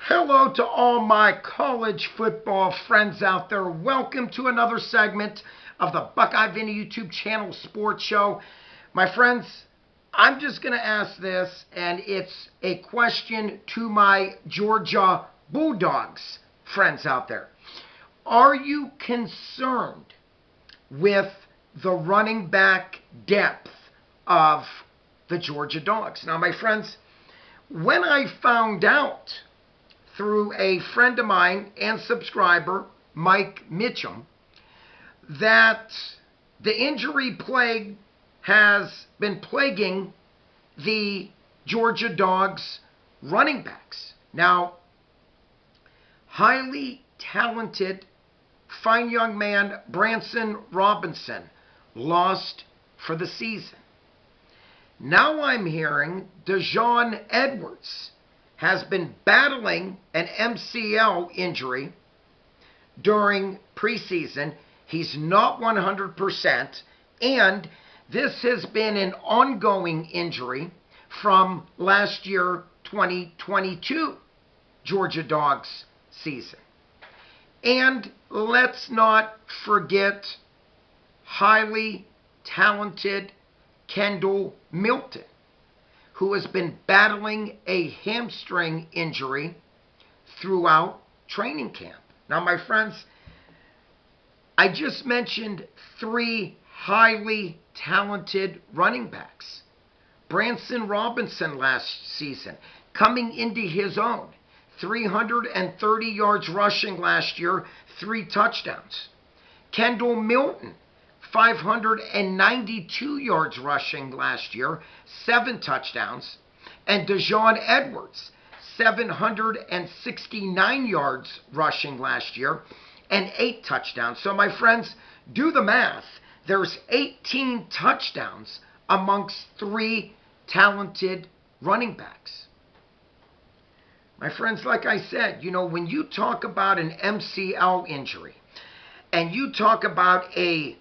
Hello to all my college football friends out there. Welcome to another segment of the Buckeye Vinny YouTube channel sports show. My friends, I'm just going to ask this, and it's a question to my Georgia Bulldogs friends out there. Are you concerned with the running back depth of the Georgia Dogs? Now, my friends, when I found out through a friend of mine and subscriber, Mike Mitchum, that the injury plague has been plaguing the Georgia Dogs running backs. Now, highly talented, fine young man Branson Robinson lost for the season. Now I'm hearing Dajon Edwards has been battling an MCL injury during preseason. He's not 100%, and this has been an ongoing injury from last year, 2022 Georgia Dogs season. And let's not forget highly talented Kendall Milton, who has been battling a hamstring injury throughout training camp. Now, my friends, I just mentioned three highly talented running backs. Branson Robinson last season, coming into his own. 330 yards rushing last year, 3 touchdowns. Kendall Milton, 592 yards rushing last year, 7 touchdowns. And Dajon Edwards, 769 yards rushing last year, and 8 touchdowns. So, my friends, do the math. There's 18 touchdowns amongst 3 talented running backs. My friends, like I said, when you talk about an MCL injury and you talk about a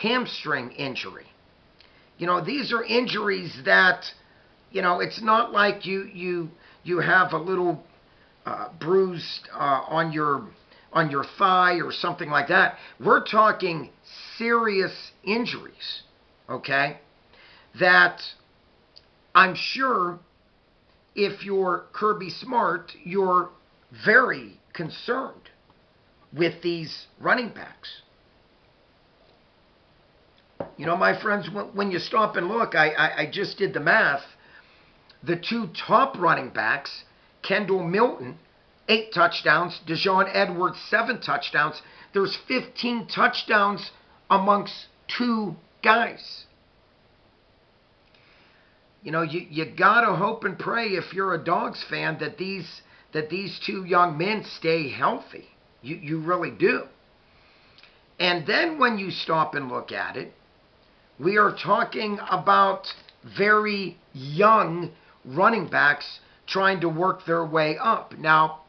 hamstring injury, these are injuries that, it's not like you have a little bruise on your thigh or something like that. We're talking serious injuries, okay, that I'm sure if you're Kirby Smart, you're very concerned with these running backs. My friends, when you stop and look, I just did the math. The 2 top running backs, Kendall Milton, 8 touchdowns, Dajon Edwards, 7 touchdowns. There's 15 touchdowns amongst 2 guys. You gotta hope and pray, if you're a Dogs fan, that these 2 young men stay healthy. You really do. And then when you stop and look at it, we are talking about very young running backs trying to work their way up. Now,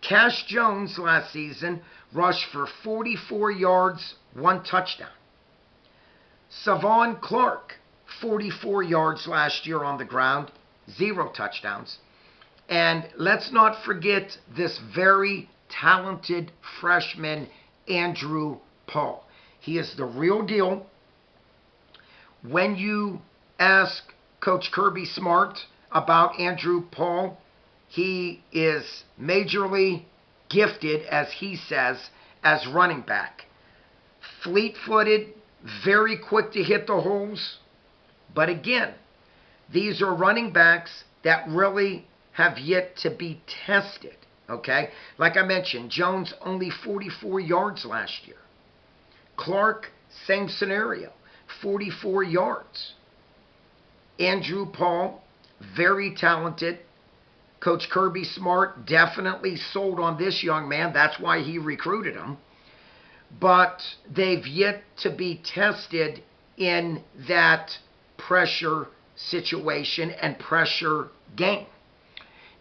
Cash Jones last season rushed for 44 yards, 1 touchdown. Savon Clark, 44 yards last year on the ground, 0 touchdowns. And let's not forget this very talented freshman, Andrew Paul. He is the real deal. When you ask Coach Kirby Smart about Andrew Paul, he is majorly gifted, as he says, as running back. Fleet-footed, very quick to hit the holes. But again, these are running backs that really have yet to be tested, okay? Like I mentioned, Jones only 44 yards last year. Clark, same scenario, 44 yards. Andrew Paul, very talented. Coach Kirby Smart definitely sold on this young man. That's why he recruited him. But they've yet to be tested in that pressure situation and pressure game.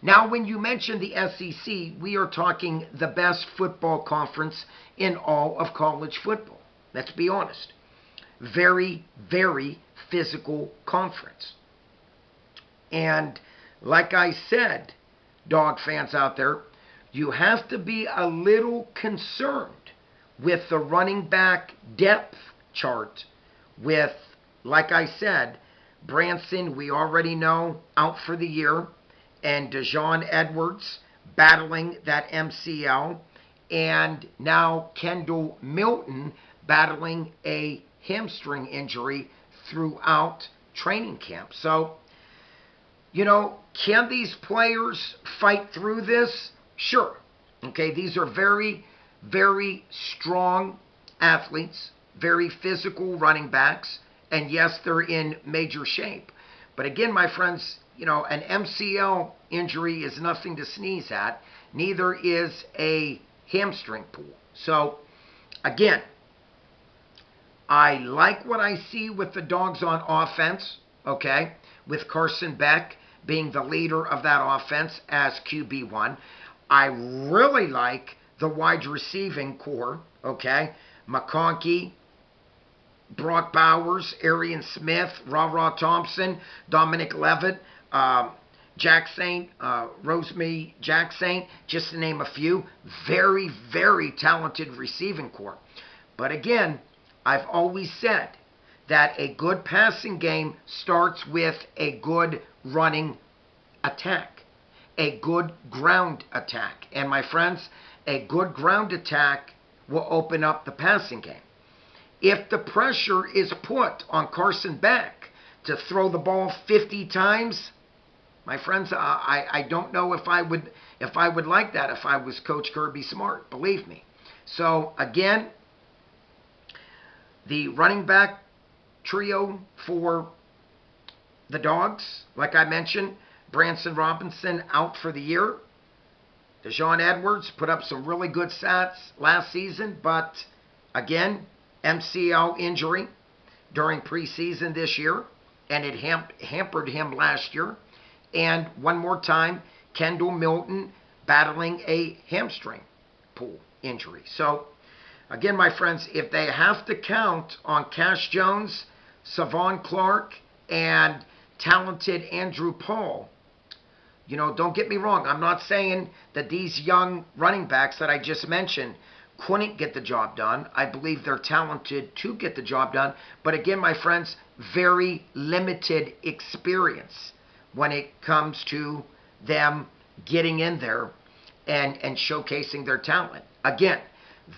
Now, when you mention the SEC, we are talking the best football conference in all of college football. Let's be honest. Very, very physical conference. And like I said, Dog fans out there, you have to be a little concerned with the running back depth chart with, like I said, Branson, we already know, out for the year, and Dejon Edwards battling that MCL, and now Kendall Milton battling a hamstring injury throughout training camp. So, can these players fight through this? Sure. Okay, these are very, very strong athletes, very physical running backs, and yes, they're in major shape. But again, my friends, an MCL injury is nothing to sneeze at. Neither is a hamstring pull. So, again, I like what I see with the Dogs on offense, okay, with Carson Beck being the leader of that offense as QB1. I really like the wide receiving core, okay, McConkey, Brock Bowers, Arian Smith, Ra Thompson, Dominic Levitt, Jack Saint, Rosemary Jack Saint, just to name a few. Very, very talented receiving core. But again, I've always said that a good passing game starts with a good running attack, a good ground attack. And my friends, a good ground attack will open up the passing game. If the pressure is put on Carson Beck to throw the ball 50 times, my friends, I don't know if I would like that if I was Coach Kirby Smart, believe me. So again, the running back trio for the Dogs, like I mentioned, Branson Robinson out for the year. Dejon Edwards put up some really good stats last season, but again, MCL injury during preseason this year, and it hampered him last year. And one more time, Kendall Milton battling a hamstring pull injury. So, again, my friends, if they have to count on Cash Jones, Savon Clark, and talented Andrew Paul, don't get me wrong. I'm not saying that these young running backs that I just mentioned couldn't get the job done. I believe they're talented to get the job done. But again, my friends, very limited experience when it comes to them getting in there and showcasing their talent. Again,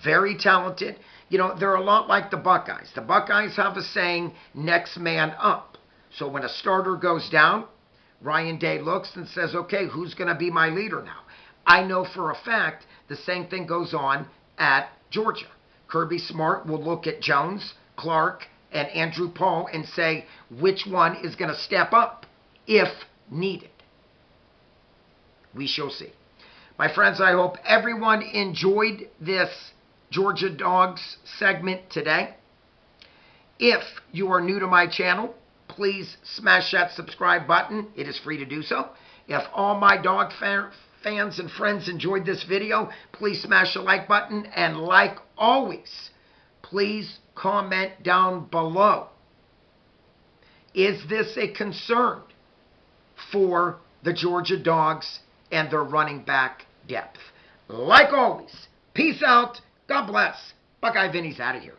very talented. They're a lot like the Buckeyes. The Buckeyes have a saying, next man up. So when a starter goes down, Ryan Day looks and says, okay, who's going to be my leader now? I know for a fact the same thing goes on at Georgia. Kirby Smart will look at Jones, Clark, and Andrew Paul and say which one is going to step up if needed. We shall see. My friends, I hope everyone enjoyed this Georgia Dogs segment today. If you are new to my channel, please smash that subscribe button. It is free to do so. If all my dog fans and friends enjoyed this video, please smash the like button. And like always, please comment down below. Is this a concern for the Georgia Dogs and their running back depth? Like always, peace out. God bless. Buckeye Vinny's out of here.